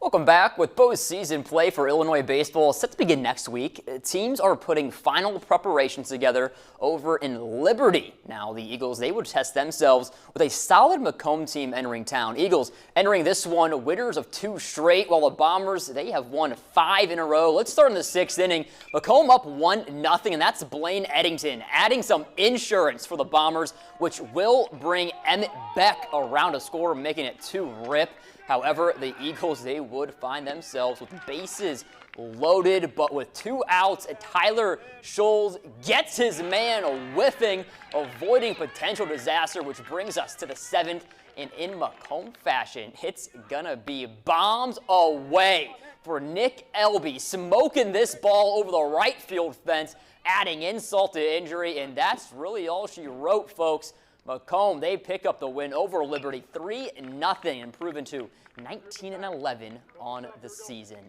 Welcome back. With postseason play for Illinois baseball set to begin next week, teams are putting final preparations together over in Liberty. Now, the Eagles, they would test themselves with a solid Macomb team entering town. Eagles entering this one winners of 2 straight, while the Bombers, they have won 5 in a row. Let's start in the 6th inning. Macomb up 1-0, and that's Blaine Eddington adding some insurance for the Bombers, which will bring Emmett Beck around to score, making it 2-rip. However, the Eagles, they would find themselves with bases loaded, but with 2 outs, Tyler Scholes gets his man whiffing, avoiding potential disaster, which brings us to the 7th. And in Macomb fashion, it's gonna be bombs away for Nick Elby, smoking this ball over the right field fence, adding insult to injury, and that's really all she wrote, folks. Macomb, they pick up the win over Liberty 3-0, improving to 19-11 on the season.